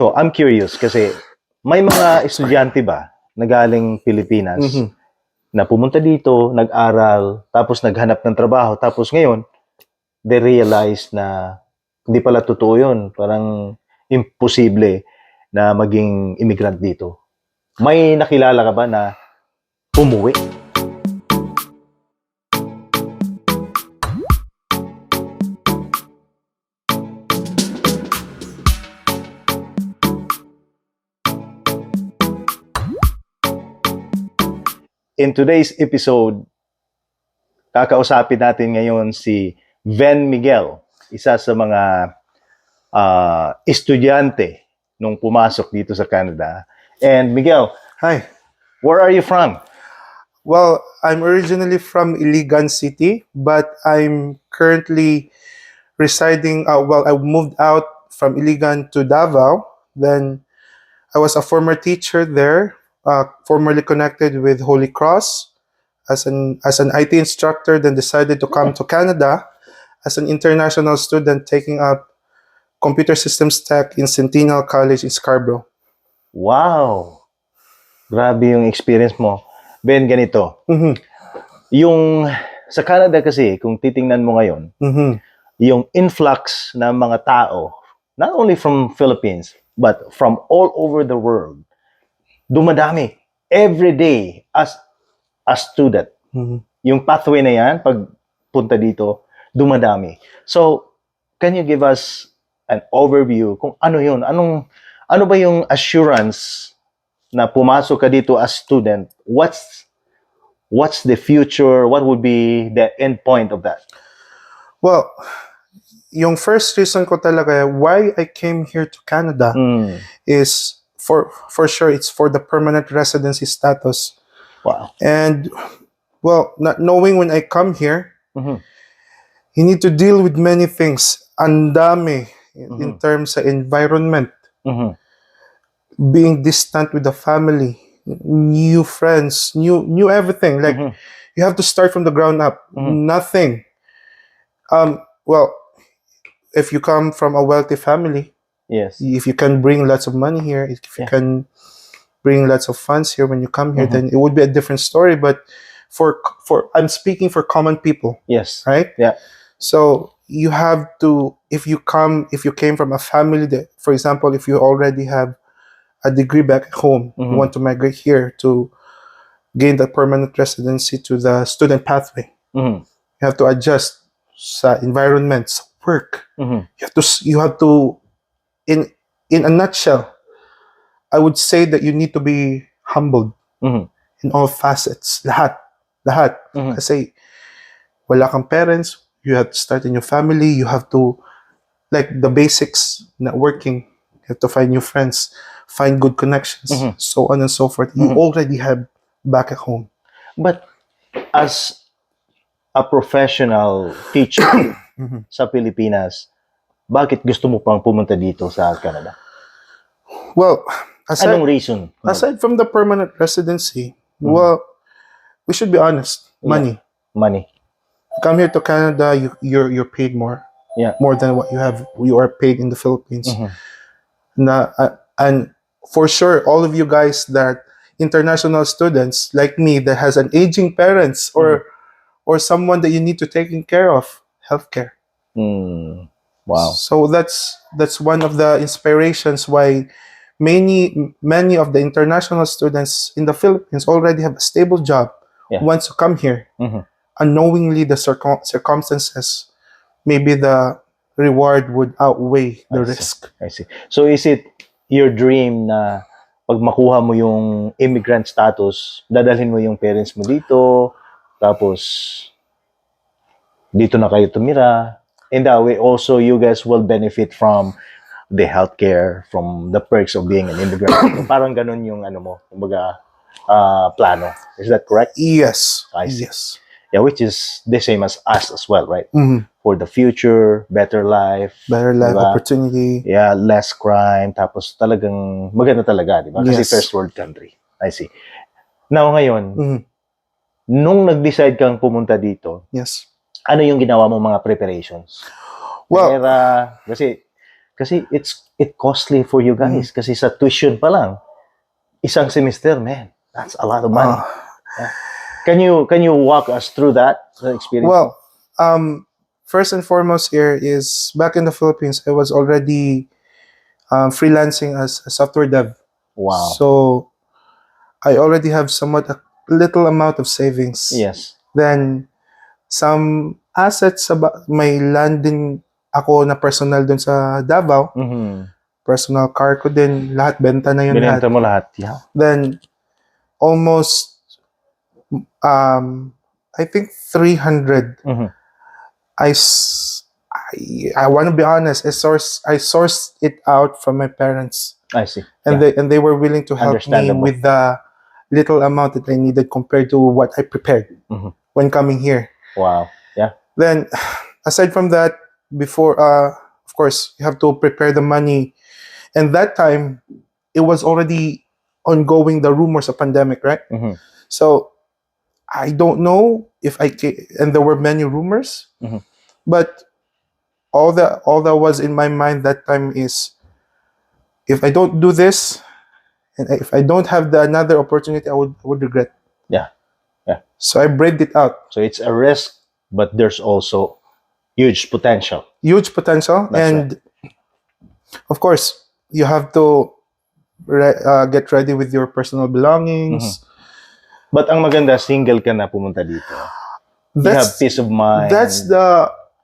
So, I'm curious kasi may mga estudyante ba na galing Pilipinas na pumunta dito, nag-aral, tapos naghanap ng trabaho, tapos ngayon, they realize na hindi pala totoo yun. Parang imposible na maging immigrant dito. May nakilala ka ba na umuwi? In today's episode, kakausapin natin ngayon si Ven Miguel, isa sa mga estudyante nung pumasok dito sa Canada. And Miguel, Hi. where are you from? Well, I'm originally from Iligan City, but I'm currently residing. I moved out from Iligan to Davao. Then I was a former teacher there, formerly connected with Holy Cross as an IT instructor. Then decided to come to Canada as an international student, taking up computer systems tech in Centennial College in Scarborough. Wow! Grabe yung experience mo. Ben, ganito. Yung sa Canada kasi, kung titingnan mo ngayon, yung influx ng mga tao, not only from Philippines, but from all over the world, dumadami. Every day as a student. Yung pathway na yan, pag punta dito, dumadami. So, can you give us an overview kung ano yun? Ano ba yung assurance na pumasok ka dito as student? What's the future? What would be the end point of that? Well, yung first reason ko talaga why I came here to Canada is for sure it's for the permanent residency status. Wow. And well, not knowing when I come here, you need to deal with many things. Ang dami in terms of environment, being distant with the family, new friends, new everything. Like you have to start from the ground up. Nothing. Well, if you come from a wealthy family, Yes. if you can bring lots of money here, if you can bring lots of funds here when you come here, then it would be a different story. But for I'm speaking for common people. Yes. Right? Yeah. So you have to, if you came from a family that, for example, if you already have a degree back home, you want to migrate here to gain the permanent residency to the student pathway. You have to adjust sa environments, work. You have to in a nutshell, I would say that you need to be humbled in all facets. Lahat. Kasi wala kang parents, you have to start in your family, you have to, like the basics, networking, you have to find new friends, find good connections, so on and so forth. You already have back at home. But as a professional teacher sa Pilipinas, bakit gusto mo pang pumunta dito sa Canada? Well, Anong reason? aside from the permanent residency, well, we should be honest. Money. Money. Come here to Canada, you're paid more. Yeah. More than what you are paid in the Philippines. And for sure, all of you guys that international students like me that has an aging parents or someone that you need to take care of, healthcare. Wow. So that's one of the inspirations why many of the international students in the Philippines already have a stable job. Once you come here, unknowingly the circumstances, maybe the reward would outweigh the risk. I see. So is it your dream na pag makuha mo yung immigrant status, dadalhin mo yung parents mo dito, tapos dito na kayo tumira, and that way also you guys will benefit from the healthcare, from the perks of being an immigrant. Parang ganun yung kumbaga, plano. Is that correct? Yes. I see. Yes. Yeah, which is the same as us as well, right? For the future, better life, diba? Opportunity. Yeah, less crime, tapos talagang maganda talaga, di ba? Kasi Yes. first world country. I see. Now ngayon, nung nag-decide kang pumunta dito, Yes. ano yung ginawa mo mga preparations? Well, Kasi it costly for you guys. Kasi sa tuition pa lang, isang semester, man, that's a lot of money. Yeah. Can you walk us through that experience? Well, first and foremost here is back in the Philippines, I was already freelancing as a software dev. Wow. So I already have somewhat a little amount of savings. Yes. Then some assets, may land din ako na personal dun sa Davao. Personal car ko din, lahat benta na yun. Binenta mo lahat. Yeah. Then almost I think 300. I want to be honest, I sourced it out from my parents. I see. And they were willing to help me with the little amount that I needed compared to what I prepared when coming here. Wow. Yeah. Then aside from that, before of course you have to prepare the money. And that time it was already ongoing, the rumors of pandemic, right? So I don't know if and there were many rumors, but all that was in my mind that time is, if I don't do this, and if I don't have another opportunity, I would regret. Yeah. Yeah. So I braved it out. So it's a risk, but there's also huge potential. Huge potential. That's and of course, you have to get ready with your personal belongings. But ang maganda, single ka na pumunta dito. You have peace of mind. That's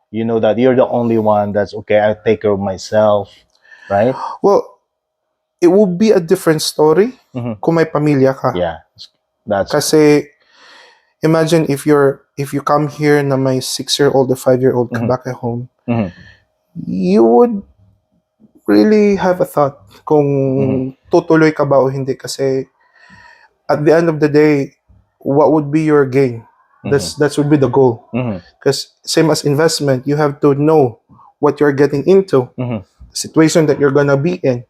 you know that you're the only one that's okay, I'll take care of myself, right? Well, it would be a different story kung may pamilya ka. Yeah. That's kasi imagine if you come here na may 6-year-old or 5-year-old ka back at home, you would really have a thought kung tutuloy ka ba o hindi, kasi at the end of the day, what would be your gain? That would be the goal. Because same as investment, you have to know what you're getting into, the situation that you're gonna be in,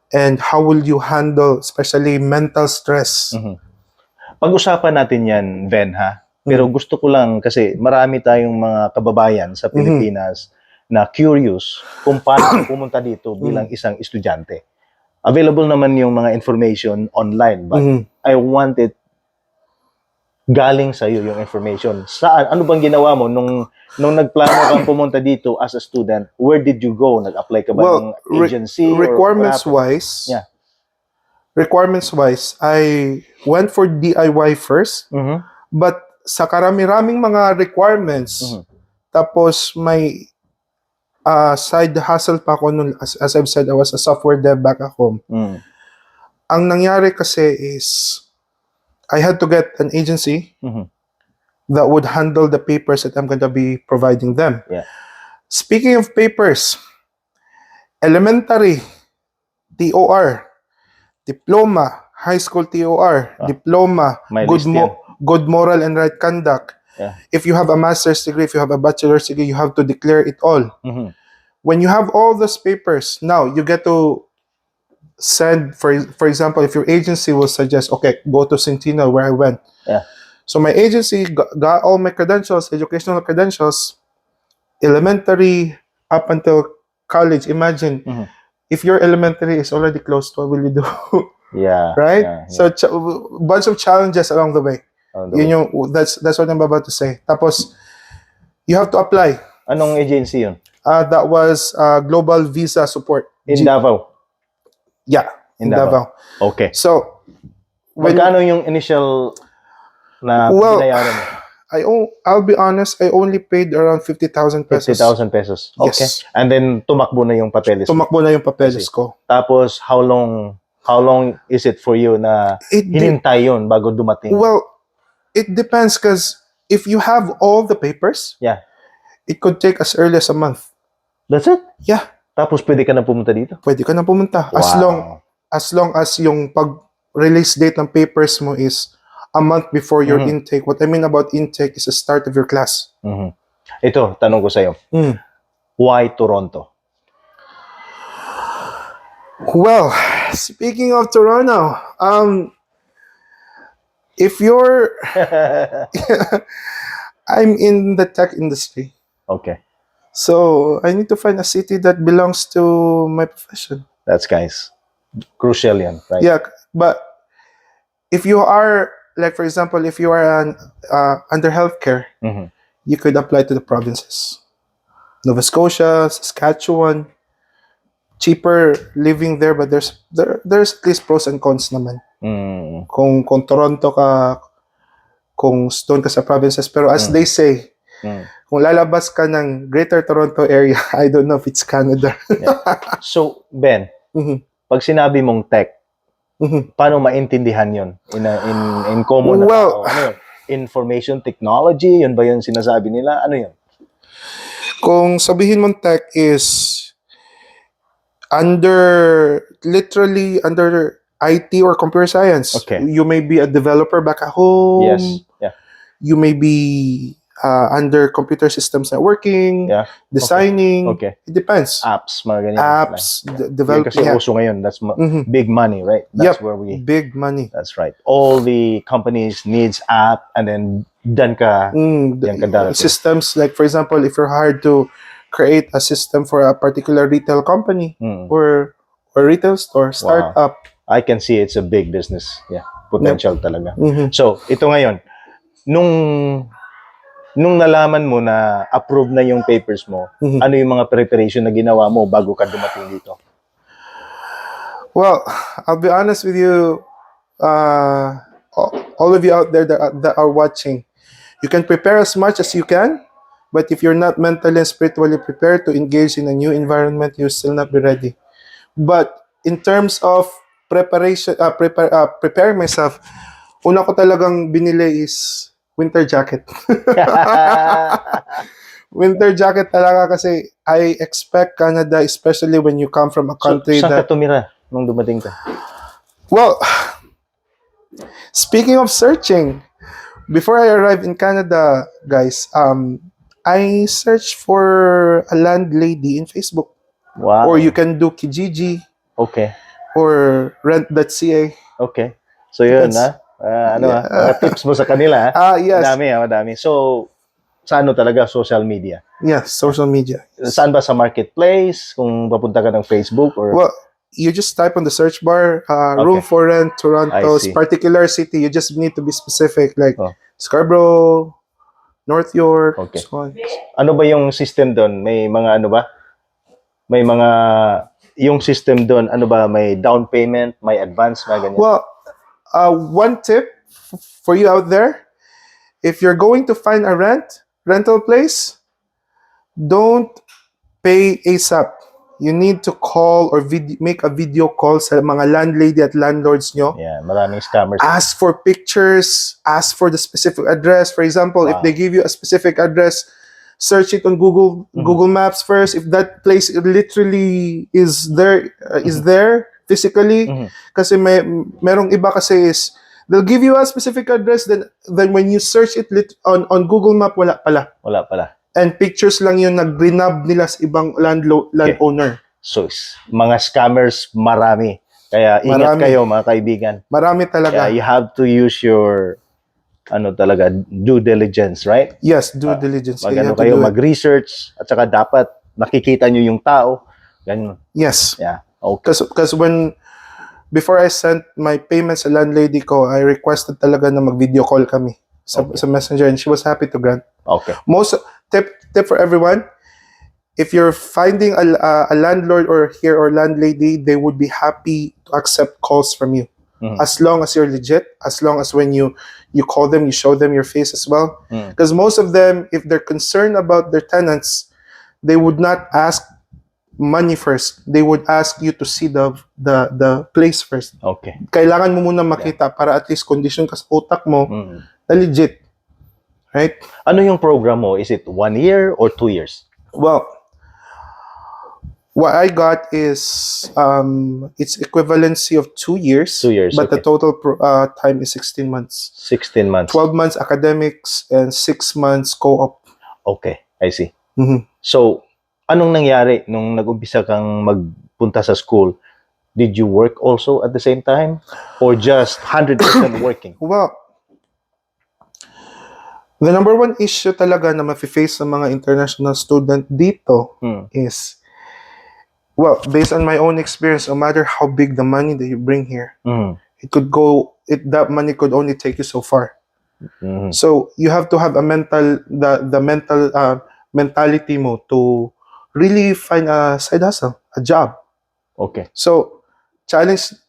and how will you handle, especially mental stress. Pag-usapan natin yan, Ben, ha? Pero gusto ko lang, kasi marami tayong mga kababayan sa Pilipinas na curious kung paano pumunta dito bilang isang estudyante. Available naman yung mga information online, but I wanted galing sa iyo yung information. Saan? Ano bang ginawa mo nung nagplano kang pumunta dito as a student? Where did you go? Nag-apply ka ba ng agency? Requirements-wise, I went for DIY first. But sa karami-raming mga requirements, tapos may side hustle pa ako nun. As I've said, I was a software dev back at home. Ang nangyari kasi is, I had to get an agency that would handle the papers that I'm going to be providing them. Yeah. Speaking of papers, elementary, TOR, diploma, high school TOR, diploma, good moral and right conduct. Yeah. If you have a master's degree, if you have a bachelor's degree, you have to declare it all. When you have all those papers, now you get to send, for example, if your agency will suggest, okay, go to Centennial where I went. Yeah. So my agency got all my credentials, educational credentials, elementary up until college. Imagine if your elementary is already closed, what will you do? Yeah. Right? Yeah. So bunch of challenges along the way. That's what I'm about to say. Tapos, you have to apply. Anong agency yun? That was Global Visa Support. In Davao? Yeah, in Davao. Okay. So, magkano yung initial na binayaran mo? I'll be honest, I only paid around 50,000 pesos. 50,000 pesos. Okay. Yes. And then tumakbo na yung papeles. Tumakbo na yung papeles ko. Tapos how long is it for you na hinintay yun bago dumating? Well, it depends, because if you have all the papers, it could take as early as a month. That's it? Yeah. Tapos pwede ka na pumunta dito? Pwede ka na pumunta. Wow. As long as yung pag-release date ng papers mo is a month before your intake. What I mean about intake is the start of your class. Ito, tanong ko sa'yo. Why Toronto? Well, speaking of Toronto, if you're... I'm in the tech industry. Okay. So I need to find a city that belongs to my profession. That's guys. Crucial yan, right? Yeah, but if you are like, for example, if you are under healthcare, Mhm. you could apply to the provinces. Nova Scotia, Saskatchewan, cheaper living there, but there's at least pros and cons naman. Mm. Kung Toronto ka, kung doon ka sa provinces, pero as they say, kung lalabas ka ng Greater Toronto area, I don't know if it's Canada. Yeah. So, Ben, Mhm. pag sinabi mong tech, Mhm. paano maintindihan yon in common na Well, tao? Ano yun? Information technology? Yun ba yun sinasabi nila? Ano yun? kung sabihin mong tech is literally under IT or computer science. Okay. You may be a developer back at home. Yes. Yeah. You may be under computer systems networking, Yeah. designing. Okay. It depends. Apps, mga ganyan. Apps, Yan developing. kasi uso ngayon. That's Mhm. big money, right? That's Yep, where we... big money. That's right. All the companies needs app and then dyan ka darating. Systems, like for example, if you're hired to create a system for a particular retail company or retail store, startup. I can see it's a big business. Yeah. Potential talaga. Mhm. So, ito ngayon, nung nalaman mo na approve na yung papers mo, ano yung mga preparation na ginawa mo bago ka dumating dito? Well, I'll be honest with you, all of you out there that are watching, you can prepare as much as you can, but if you're not mentally and spiritually prepared to engage in a new environment, you'll still not be ready. But in terms of preparation, preparing myself, una ko talagang binili is winter jacket. Winter jacket talaga kasi I expect Canada, especially when you come from a country saan ka that... tumira nung dumating ka? Well, speaking of searching, before I arrived in Canada, guys, I searched for a landlady in Facebook. Wow. Or you can do Kijiji Okay. or rent.ca. Okay. So yun, Depends. mga tips mo sa kanila, Yes. Madami. So, sa ano talaga, social media? Yes, social media. Saan ba sa marketplace? Kung papunta ka ng Facebook or... Well, you just type on the search bar, room for rent, Toronto's see. particular city. You just need to be specific, like Oh. Scarborough, North York, Okay. so on. Ano ba yung system doon? May mga ano ba? May mga... Yung system doon, ano ba? May down payment, may advance, mga ganyan? Well, one tip for you out there, if you're going to find a rental place, don't pay ASAP. You need to call or make a video call sa mga landlady at landlords nyo. Yeah, maraming scammers. Ask for pictures, ask for the specific address. For example, if they give you a specific address, search it on Google Maps first. If that place literally is there, physically, kasi merong iba kasi is they'll give you a specific address, then when you search it on Google Map, wala pala. And pictures lang yun nag-renab nila sa ibang landowner. So, mga scammers, marami. Kaya ingat kayo, mga kaibigan. Marami talaga. Kaya you have to use your due diligence, right? Yes, due diligence. Kayo mag-research at saka dapat nakikita nyo yung tao. Ganun. Yes. Yeah. Okay. Because before I sent my payments sa landlady ko, I requested talaga na mag-video call kami sa Messenger, and she was happy to grant. Okay. Most tip for everyone, if you're finding a landlord or landlady, they would be happy to accept calls from you. As long as you're legit, as long as when you call them, you show them your face as well. Because most of them, if they're concerned about their tenants, they would not ask money first. They would ask you to see the place first. Okay. Kailangan mo muna makita para at least condition ka sa utak mo na legit. Right? Ano yung program mo? Is it 1 year or 2 years? Well, what I got is it's equivalency of 2 years. 2 years, but the total time is 16 months. 16 months. 12 months academics and 6 months co-op. Okay, I see. So, anong nangyari nung nag-umpisa kang magpunta sa school? Did you work also at the same time? Or just 100% working? Well, The number one issue talaga na mafe-face ng mga international student dito is, well, based on my own experience, no matter how big the money that you bring here, that money could only take you so far. So you have to have the mental mentality mo to really find a side hustle, a job. Okay. So challenge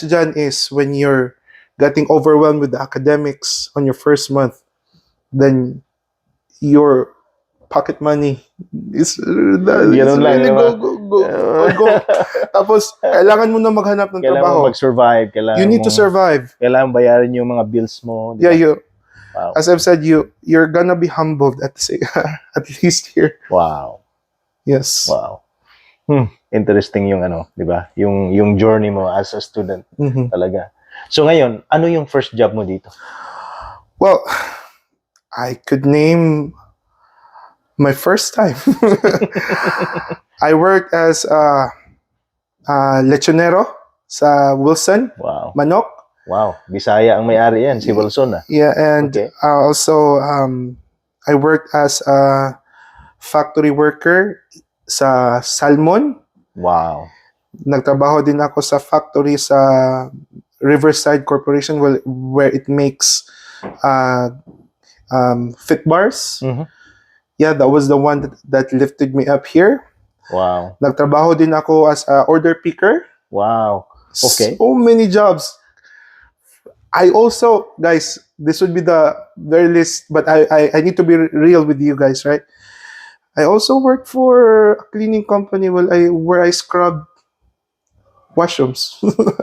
dyan is when you're getting overwhelmed with the academics on your first month, then your pocket money is Ganun lang, really di ba? go. Tapos kailangan mo na maghanap ng Kailangan trabaho. mo mag-survive. You need to survive. Kailangan bayaran yung mga bills mo. Di ba? Yeah, Wow. as I've said, you're gonna be humbled at least here. Wow. Yes. Wow. Interesting yung di ba? Yung journey mo as a student talaga. So ngayon, ano yung first job mo dito? Well, I could name my first time. I worked as a lechonero sa Wilson. Wow. Manok. Wow. Bisaya ang may-ari yan, si Wilson. Yeah, and also I worked as a factory worker sa salmon. Wow. Nagtrabaho din ako sa factory sa Riverside Corporation where it makes fit bars. Yeah, that was the one that lifted me up here. Wow. Nagtrabaho din ako as a order picker. Wow. Okay. So many jobs. I also, guys, this would be the very least, but I need to be real with you guys, right? I also worked for a cleaning company where I scrub washrooms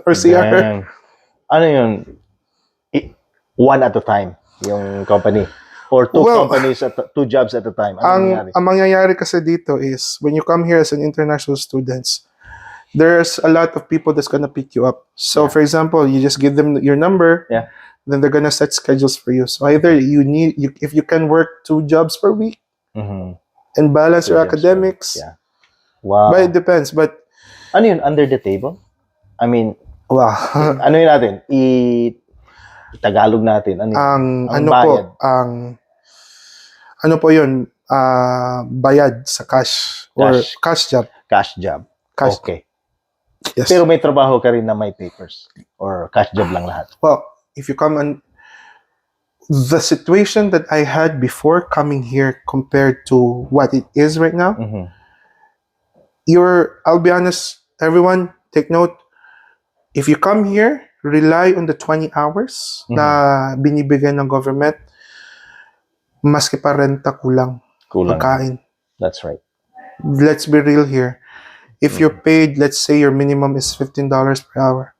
or CR. Dang. Ano yun? One at a time, yung company? Or two jobs at a time? Ang mangyayari kasi dito is, when you come here as an international students, there's a lot of people that's gonna pick you up. So, for example, you just give them your number, then they're gonna set schedules for you. So either if you can work 2 jobs per week and balance your academics. Yeah. Wow. But it depends. But ano yun? Under the table? I mean, wow. Ano yun natin? Tagalog natin. Ang bayad? Ano po yun? Bayad sa cash or cash job. Cash job. Cash. Okay. Yes. Pero may trabaho ka rin na may papers or cash job lang lahat? Well, if you come and the situation that I had before coming here compared to what it is right now, I'll be honest, everyone, take note, if you come here, rely on the 20 hours na binibigyan ng government, maski pa renta kulang. Pagkain. That's right. Let's be real here. If you're paid, let's say your minimum is $15 per hour,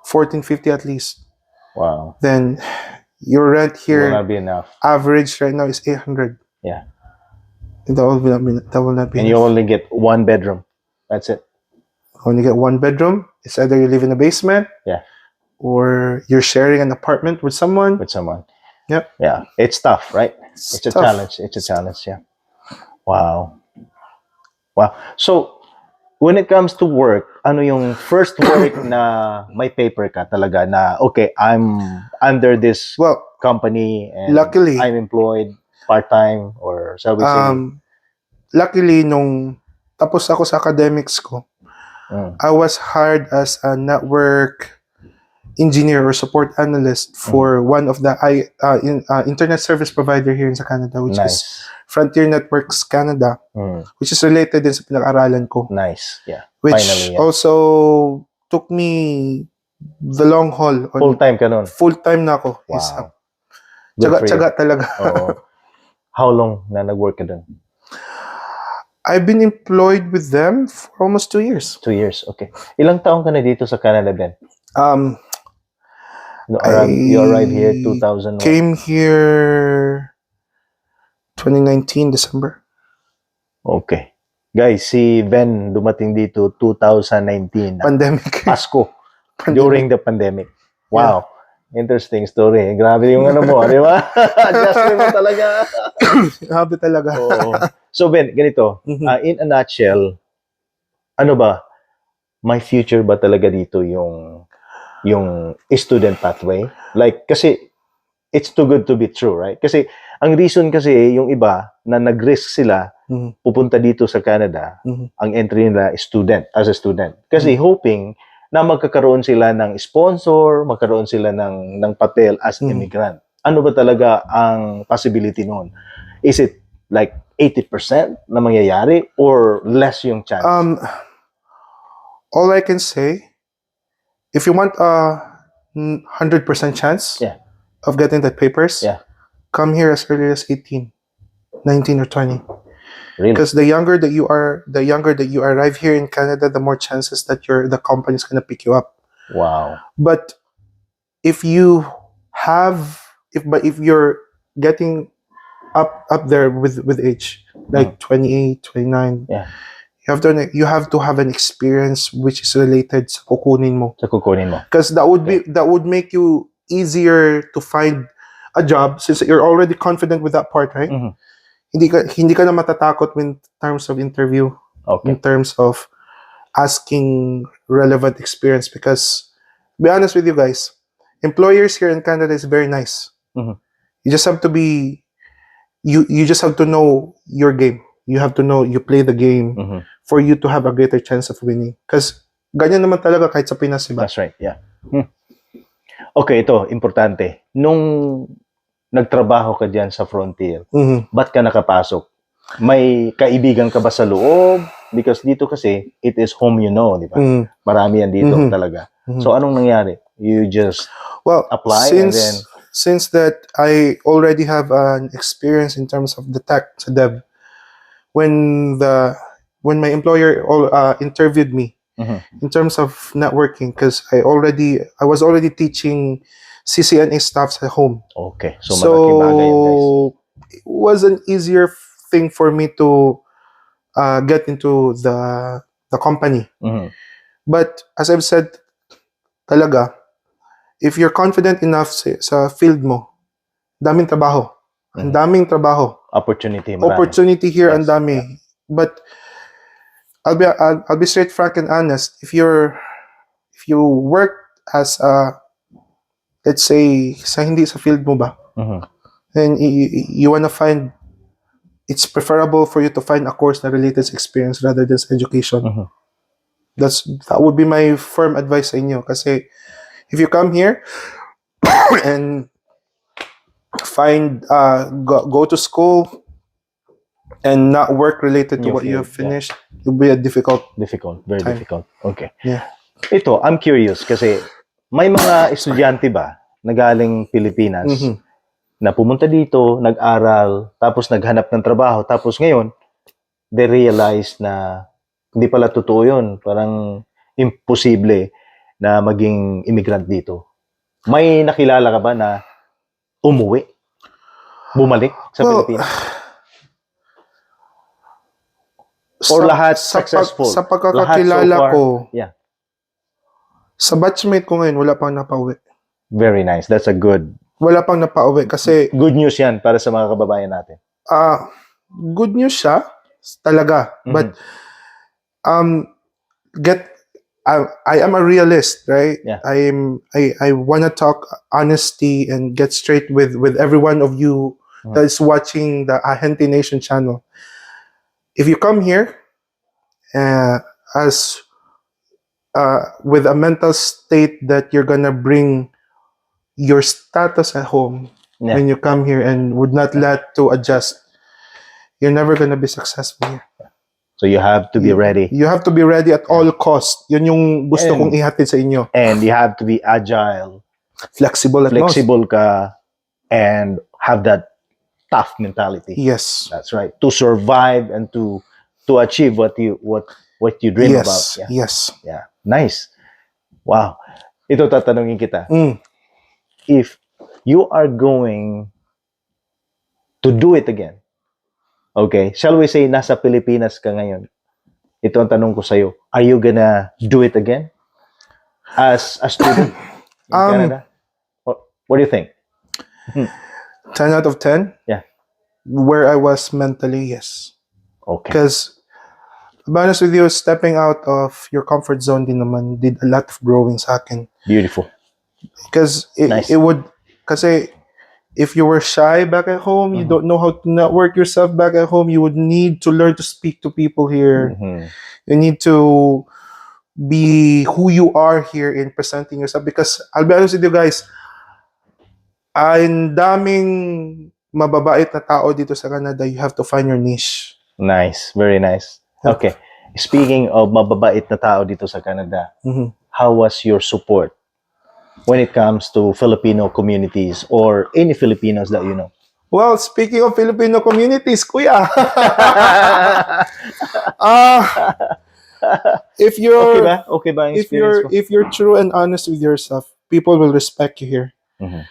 $14.50 at least. Wow. Then your rent here, will not be enough. Average right now is $800. Yeah. That will not be and enough. you only get 1 bedroom. That's it. Only get 1 bedroom. It's either you live in a basement, or you're sharing an apartment with someone. Yep. Yeah. It's tough, right? It's a tough. challenge. It's a challenge, yeah. Wow. So, when it comes to work, ano yung first work na may paper ka talaga na, okay, I'm under this company and luckily, I'm employed part-time or shall we say? Luckily, nung tapos ako sa academics ko, I was hired as a network engineer or support analyst for one of the internet service provider here in Canada, which is Frontier Networks Canada, which is related din sa pinag-aralan ko. Nice, yeah. Which finally, also took me the long haul. Full-time ka nun? Full-time na ako. Wow. Tsaga talaga. How long na nag-work ka dun? I've been employed with them for almost 2 years. 2 years, okay. Ilang taon ka na dito sa Canada, Ben? You arrived here 2001? Came here 2019, December. Okay. Guys, si Ben dumating dito 2019. Pandemic. Pasko. During the pandemic. Wow. Interesting story. Grabe yung mo, di ba? Adjustment mo talaga. Grabe talaga. So Ben, ganito. In a nutshell, ano ba? My future ba talaga dito yung student pathway? Like, kasi it's too good to be true, right? Kasi ang reason kasi yung iba na nag-risk sila pupunta dito sa Canada, ang entry nila is student, as a student. Kasi hoping na magkakaroon sila ng sponsor, magkaroon sila ng papel as immigrant. Ano ba talaga ang possibility noon? Is it like 80% na mangyayari or less yung chance? All I can say, if you want a 100% chance of getting the papers, come here as early as 18, 19 or 20. Really? Because the younger that you arrive here in Canada, the more chances that the company is gonna pick you up. Wow. But if you're getting up there with age, like 28, 29, you have to have an experience which is related sa kukunin mo. Because that would make you easier to find a job since you're already confident with that part, right? Hindi ka na matatakot in terms of interview, in terms of asking relevant experience. Because, to be honest with you guys, employers here in Canada is very nice. You just have to be, you just have to know your game. You have to know you play the game for you to have a greater chance of winning. Because ganyan naman talaga kahit sa Pinas, diba? That's right, yeah. Okay, ito, importante. Nung nagtrabaho ka dyan sa Frontier, ba't ka nakapasok? May kaibigan ka ba sa loob? Because dito kasi, it is home you know, di ba? Marami yan dito talaga. So, anong nangyari? You just apply and then... Since that I already have an experience in terms of the tech, sa dev, when my employer interviewed me in terms of networking, because I was already teaching CCNA staffs at home. Okay, so malaking bagay yan, guys. It was an easier thing for me to get into the company. But as I've said, talaga, if you're confident enough sa field mo, daming trabaho. Ang daming trabaho. Opportunity, marami. Opportunity here, ang dami. But I'll be straight, frank, and honest. If you work as a, let's say, hindi sa field mo ba, then you wanna find, it's preferable for you to find a course na related sa experience rather than sa education. That would be my firm advice sa inyo. Kasi if you come here and go to school and not work related to what you have finished, it will be a difficult, very time. difficult. Okay. Yeah. Ito, I'm curious kasi may mga estudyante ba na galing Pilipinas na pumunta dito, nag-aral, tapos naghanap ng trabaho, tapos ngayon, they realize na hindi pala totoo yun. Parang imposible na maging immigrant dito. May nakilala ka ba na umuwi? Bumalik sa Pilipinas? Or lahat successful? Sa pagkakakilala ko, yeah. Sa batchmate ko ngayon, wala pang napauwi. Very nice. That's a good... Wala pang napauwi kasi... Good news yan para sa mga kababayan natin. Good news siya, talaga. But, I am a realist, right? Yeah. I wanna talk honesty and get straight with every one of you that is watching the Ahente Nation channel. If you come here with a mental state that you're gonna bring your status at home when you come here and would not let to adjust, you're never gonna be successful here. So you have to be ready. You have to be ready at all costs. Yun yung gusto kong ihatid sa inyo. And you have to be agile. Flexible at most. Flexible ka and have that tough mentality. Yes. That's right. To survive and to achieve what you dream about. Yeah. Yes. Yeah. Nice. Wow. Ito tatanungin kita. If you are going to do it again, okay, shall we say nasa Pilipinas ka ngayon? Ito ang tanong ko sa'yo. Are you gonna do it again? As a student in Canada? What do you think? 10 out of 10? Yeah. Where I was mentally, yes. Okay. Because, to be honest with you, stepping out of your comfort zone din naman did a lot of growing sa akin. Beautiful. Because Nice. it would, kasi if you were shy back at home, you don't know how to network yourself back at home, you would need to learn to speak to people here. You need to be who you are here in presenting yourself. Because I'll be honest with you guys, ang daming mababait na tao dito sa Canada. You have to find your niche. Nice, very nice. Okay. Speaking of mababait na tao dito sa Canada, how was your support when it comes to Filipino communities or any Filipinos that you know? Well, speaking of Filipino communities, kuya. If you're Okay ba ang experience mo? if you're true and honest with yourself, people will respect you here.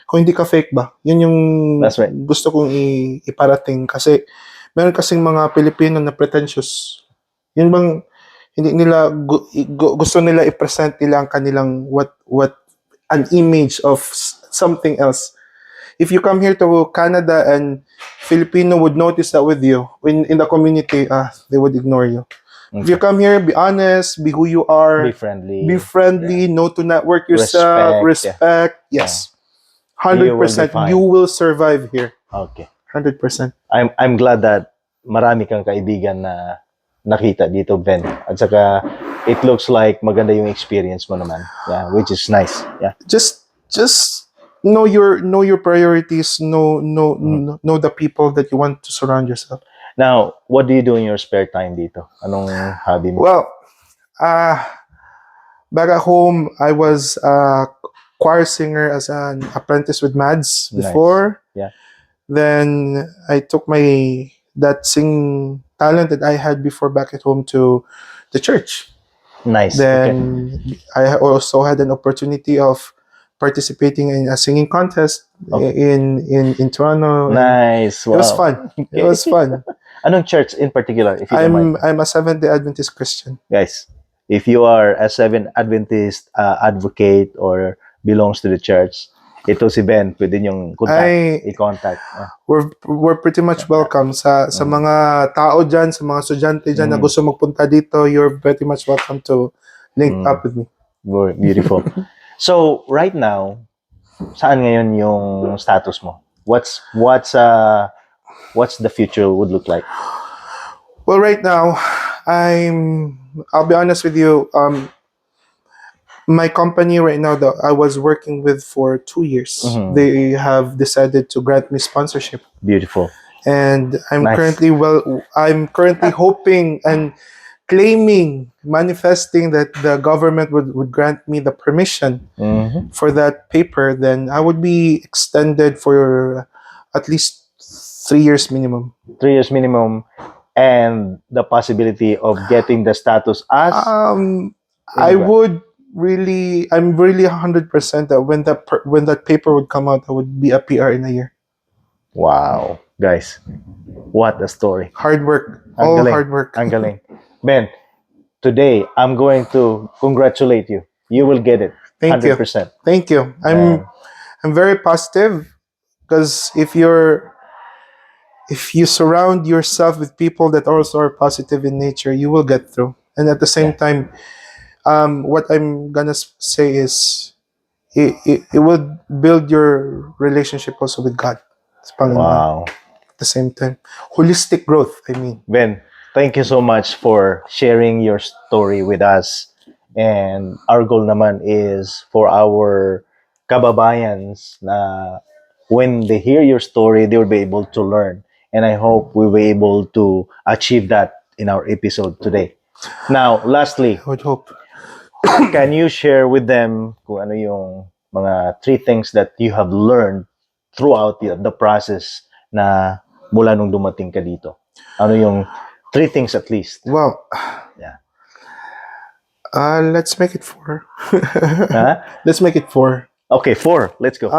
Kung hindi ka fake ba? Yun yung That's right. gusto kong iparating kasi meron kasing mga Pilipino na pretentious. Yun bang hindi nila gusto nila i-present nila ang kanilang what an image of something else. If you come here to Canada and Filipino would notice that with you in the community, they would ignore you. If you come here, be honest, be who you are, Be friendly, know to network yourself, respect. Yes, 100%. You will survive here. Okay. 100%. I'm glad that marami kang kaibigan na nakita dito, Ben. At saka it looks like maganda yung experience mo naman. Yeah, which is nice. Yeah. Just know your priorities, know the people that you want to surround yourself. Now, what do you do in your spare time dito? Anong hobby mo? Well, back at home, I was a choir singer as an apprentice with Mads before. Nice. Yeah. Then I took that sing talent that I had before back at home to the church. Nice. Then I also had an opportunity of participating in a singing contest in Toronto. Nice. Wow. It was fun. It was fun. Anong church in particular, if you don't mind? I'm a Seventh-day Adventist Christian. Guys, if you are a Seventh Adventist advocate or belongs to the church, ito si Ben, pwede niyong i-contact. We're pretty much welcome sa mga tao dyan, sa mga estudyante dyan na gusto magpunta dito. You're pretty much welcome to link up with me. Very beautiful. So, right now, saan ngayon yung status mo? What's the future would look like? Well, right now, I'll be honest with you, my company right now that I was working with for 2 years, they have decided to grant me sponsorship. Beautiful. And I'm Nice. currently hoping and claiming, manifesting that the government would grant me the permission for that paper. Then I would be extended for at least 3 years minimum. 3 years minimum, and the possibility of getting the status as I'm really 100% that when that paper would come out, I would be a PR in a year. Wow, guys, what a story. Hard work, Ang galing. hard work. Ang galing. Ben, today I'm going to congratulate you. You will get it. Thank 100%. you. Thank you. I'm very positive because if you surround yourself with people that also are positive in nature, you will get through. And at the same time, what I'm gonna say is, it will build your relationship also with God. Wow. At the same time, holistic growth. I mean, Ben, thank you so much for sharing your story with us. And our goal naman is for our kababayans na when they hear your story, they will be able to learn. And I hope we were able to achieve that in our episode today. Now, lastly, I would hope. can you share with them kung ano yung mga 3 things that you have learned throughout the process na mula nung dumating ka dito? Ano yung 3 things at least? Well, Yeah. Let's make it 4. Huh? Let's make it 4. Okay, 4. Let's go.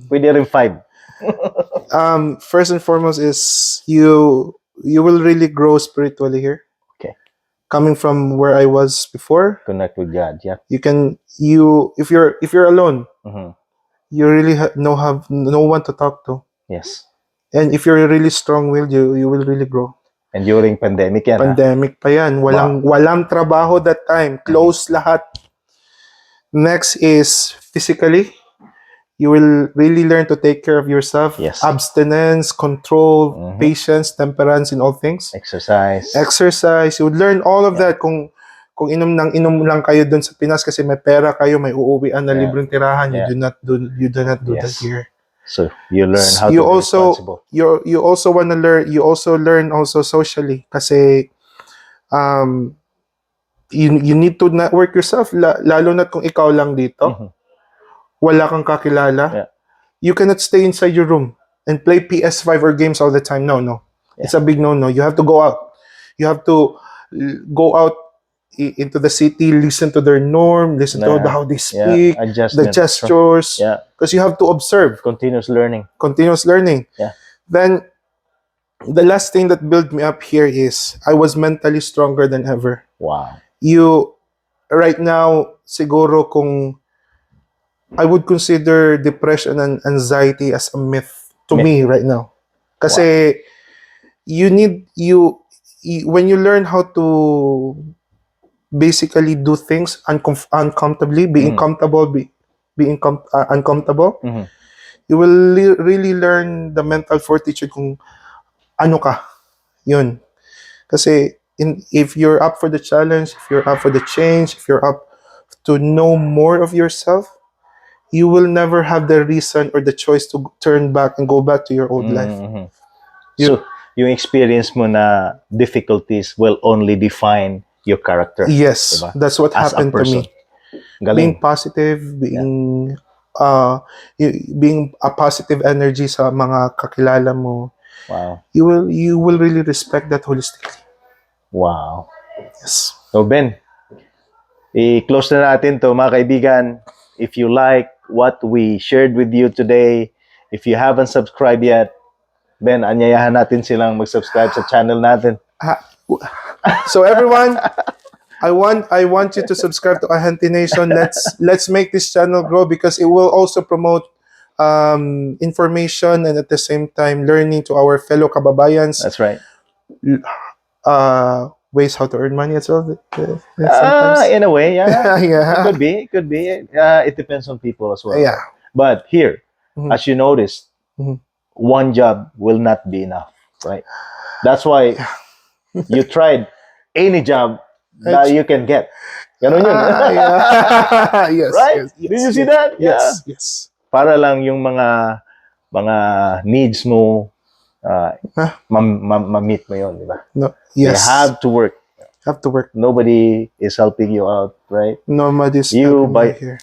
Pwede rin 5. First and foremost is you will really grow spiritually here. Okay. Coming from where I was before, Connect with God. Yeah. if you're alone, you really have no one to talk to. Yes. And if you're really strong-willed, you will really grow. And during pandemic yan, Pandemic pa yan. Walang trabaho that time. Close lahat. Next is physically. You will really learn to take care of yourself. Yes. Abstinence, control, Mhm. patience, temperance in all things. Exercise. Exercise. You would learn all of that kung inom lang kayo doon sa Pinas kasi may pera kayo, may uuwian na Yeah. libreng tirahan. Yeah. You do not do that Yes. here. So you learn how You to be also responsible. you also want to learn. You also learn also socially kasi you need to network yourself. Lalo na kung ikaw lang dito, Mhm. wala kang kakilala. Yeah. You cannot stay inside your room and play PS5 or games all the time. No. Yeah. It's a big no. You have to go out. You have to go out into the city, listen to their norm, listen to how they speak, the Adjustment. gestures. Yeah. Because you have to observe. Continuous learning. Continuous learning. Yeah. Then, the last thing that built me up here is I was mentally stronger than ever. Wow. Right now, siguro kung I would consider depression and anxiety as a myth to me right now. Kasi when you learn how to basically do things uncomfortably, being comfortable, being uncomfortable, Mhm. you will really learn the mental fortitude kung ano ka. Yun. Kasi if you're up for the challenge, if you're up for the change, if you're up to know more of yourself, you will never have the reason or the choice to turn back and go back to your old life. Mhm. So, yung experience mo na difficulties will only define your character. Yes, diba? that's what As a happened to person. me. Galing. Being positive, being a positive energy sa mga kakilala mo, Wow. you will really respect that holistically. Wow. Yes. So, Ben, i-close na natin to mga kaibigan. If you like what we shared with you today, if you haven't subscribed yet, Ben, anyayahan natin silang mag-subscribe sa channel natin. So everyone, I want you to subscribe to Ahente Nation. Let's make this channel grow because it will also promote information and at the same time learning to our fellow kababayans. That's right. Ways how to earn money as well. Sometimes. In a way, yeah. Yeah. It could be. It depends on people as well. Yeah. But here, Mhm. as you noticed, Mhm. one job will not be enough, right? That's why you tried any job that you can get. Ganun yun. Yeah. Yes. Right? Yes, Did you see that? Yes. Yeah. Yes. Para lang yung mga needs mo ma-meet mo yun, di ba? No. You Yes. have to work. Have to work. Nobody is helping you out, right? Nobody's You helping by me here.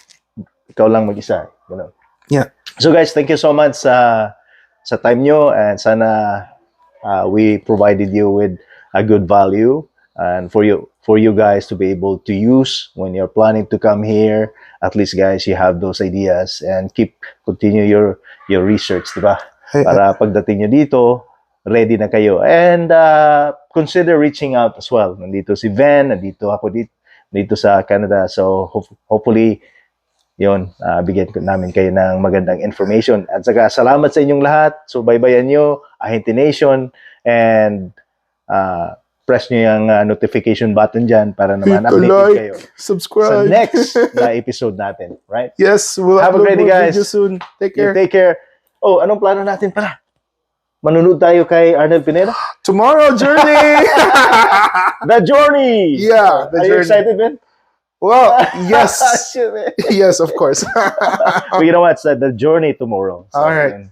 ikaw lang mag-isa, ganun. Yeah. So guys, thank you so much sa time nyo and sana we provided you with a good value and for you guys to be able to use when you're planning to come here. At least guys, you have those ideas and continue your research, di ba? Para pagdating nyo dito, ready na kayo. And consider reaching out as well. Nandito si Ven, nandito ako dito sa Canada. So hopefully yun, bigyan namin kayo ng magandang information. At saka salamat sa inyong lahat. So baybayan nyo, Ahente Nation, and press nyo yung notification button dyan para naman updated kayo subscribe sa next na episode natin. Right? Yes, we'll Have a upload great day, more guys. videos soon. Take care. Take care. Oh, anong plano natin pala? Manunod tayo kay Arnel Pineda? Tomorrow, journey! The Journey! Yeah, the Are you journey. excited, Ben? Well, yes. Shit, man. Yes, of course. We're gonna watch The Journey tomorrow. So, All right.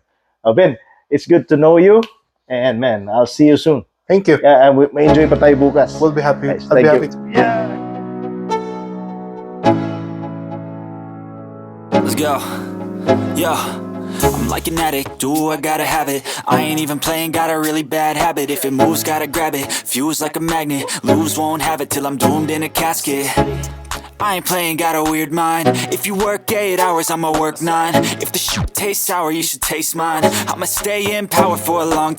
Ben, it's good to know you. And man, I'll see you soon. Thank you. Yeah, and may enjoy pa tayo bukas. We'll be happy. Guys, I'll thank be you. happy. Yeah. Let's go. Yo, I'm like an addict, do I gotta have it. I ain't even playing, got a really bad habit. If it moves, gotta grab it, fuse like a magnet. Lose, won't have it till I'm doomed in a casket. I ain't playing, got a weird mind. If you work 8 hours, I'ma work 9. If the shit tastes sour, you should taste mine. I'ma stay in power for a long